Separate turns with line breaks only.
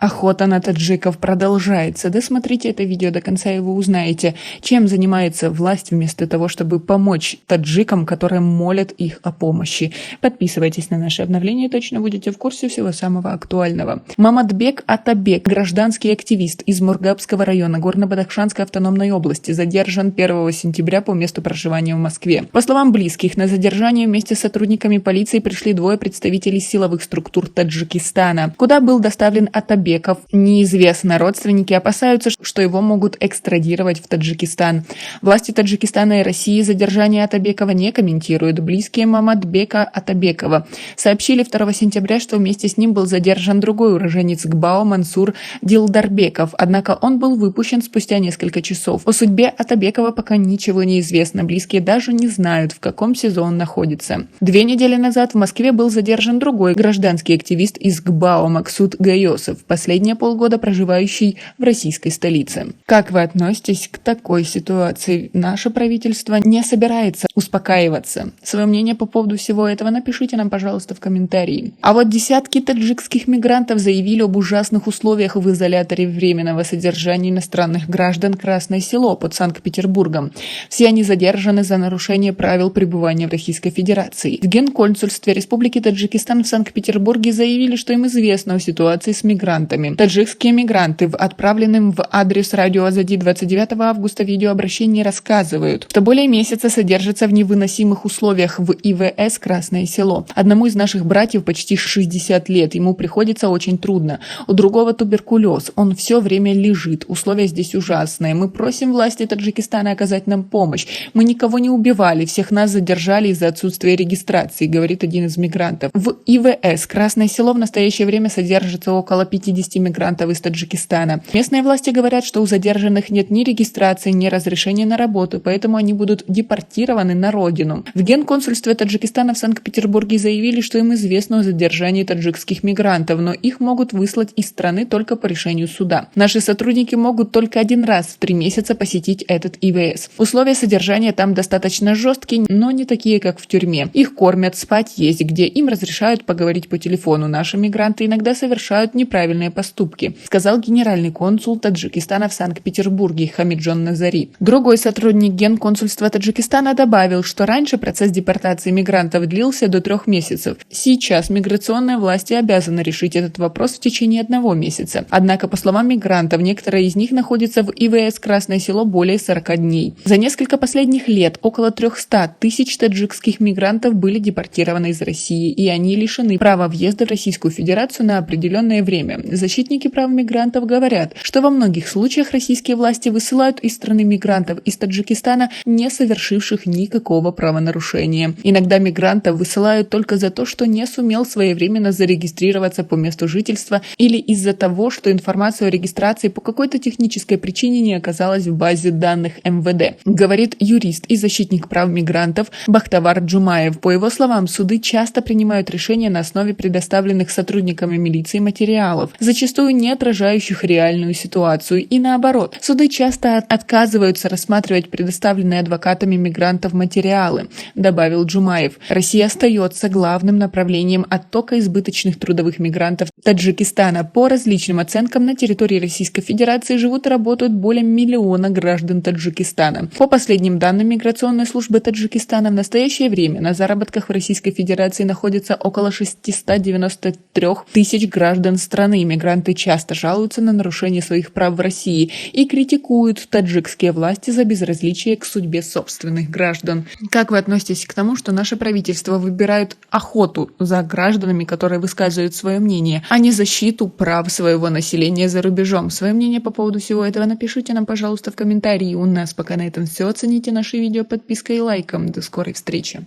Охота на таджиков продолжается. Досмотрите это видео до конца, и вы узнаете, чем занимается власть вместо того, чтобы помочь таджикам, которые молят их о помощи. Подписывайтесь на наши обновления, точно будете в курсе всего самого актуального. Маматбек Атабек, гражданский активист из Мургабского района Горно-Бадахшанской автономной области, задержан 1 сентября по месту проживания в Москве. По словам близких, на задержание вместе с сотрудниками полиции пришли двое представителей силовых структур Таджикистана, куда был доставлен Атабек. Неизвестно. Родственники опасаются, что его могут экстрадировать в Таджикистан. Власти Таджикистана и России задержание Атабекова не комментируют. Близкие Маматбека Атабекова сообщили 2 сентября, что вместе с ним был задержан другой уроженец ГБАО Мансур Дилдарбеков, однако он был выпущен спустя несколько часов. О судьбе Атабекова пока ничего не известно. Близкие даже не знают, в каком СИЗО он находится. 2 недели назад в Москве был задержан другой гражданский активист из ГБАО Максут Гайосов, последние полгода проживающий в российской столице. Как вы относитесь к такой ситуации? Наше правительство не собирается успокаиваться. Свое мнение по поводу всего этого напишите нам, пожалуйста, в комментарии. А вот десятки таджикских мигрантов заявили об ужасных условиях в изоляторе временного содержания иностранных граждан Красное Село под Санкт-Петербургом. Все они задержаны за нарушение правил пребывания в Российской Федерации. В Генконсульстве Республики Таджикистан в Санкт-Петербурге заявили, что им известно о ситуации с мигрантами. Таджикские мигранты в отправленном в адрес радио Азади 29 августа видеообращении рассказывают, что более месяца содержатся в невыносимых условиях в ИВС Красное Село. Одному из наших братьев почти 60 лет, ему приходится очень трудно. У другого туберкулез, он все время лежит. Условия здесь ужасные. Мы просим власти Таджикистана оказать нам помощь. Мы никого не убивали, всех нас задержали из-за отсутствия регистрации, говорит один из мигрантов. В ИВС Красное Село в настоящее время содержится около 50 мигрантов из Таджикистана. Местные власти говорят, что у задержанных нет ни регистрации, ни разрешения на работу, поэтому они будут депортированы на родину. В Генконсульстве Таджикистана в Санкт-Петербурге заявили, что им известно о задержании таджикских мигрантов, но их могут выслать из страны только по решению суда. Наши сотрудники могут только 1 раз в 3 месяца посетить этот ИВС. Условия содержания там достаточно жесткие, но не такие, как в тюрьме. Их кормят, спать есть где, им разрешают поговорить по телефону. Наши мигранты иногда совершают неправильные поступки, сказал генеральный консул Таджикистана в Санкт-Петербурге Хамиджон Назари. Другой сотрудник Генконсульства Таджикистана добавил, что раньше процесс депортации мигрантов длился до 3 месяцев. Сейчас миграционные власти обязаны решить этот вопрос в течение 1 месяца. Однако, по словам мигрантов, некоторые из них находятся в ИВС Красное Село более 40 дней. За несколько последних лет около 300 тысяч таджикских мигрантов были депортированы из России, и они лишены права въезда в Российскую Федерацию на определенное время. Защитники прав мигрантов говорят, что во многих случаях российские власти высылают из страны мигрантов из Таджикистана, не совершивших никакого правонарушения. Иногда мигрантов высылают только за то, что не сумел своевременно зарегистрироваться по месту жительства или из-за того, что информация о регистрации по какой-то технической причине не оказалась в базе данных МВД, говорит юрист и защитник прав мигрантов Бахтавар Джумаев. По его словам, суды часто принимают решения на основе предоставленных сотрудниками милиции материалов, зачастую не отражающих реальную ситуацию, и наоборот. Суды часто отказываются рассматривать предоставленные адвокатами мигрантов материалы, добавил Джумаев. Россия остается главным направлением оттока избыточных трудовых мигрантов Таджикистана. По различным оценкам, на территории Российской Федерации живут и работают более 1 миллиона граждан Таджикистана. По последним данным миграционной службы Таджикистана, в настоящее время на заработках в Российской Федерации находится около 693 тысяч граждан страны. Мигранты часто жалуются на нарушение своих прав в России и критикуют таджикские власти за безразличие к судьбе собственных граждан. Как вы относитесь к тому, что наше правительство выбирает охоту за гражданами, которые высказывают свое мнение, а не защиту прав своего населения за рубежом? Свое мнение по поводу всего этого напишите нам, пожалуйста, в комментарии. У нас пока на этом все. Оцените наши видео подпиской и лайком. До скорой встречи.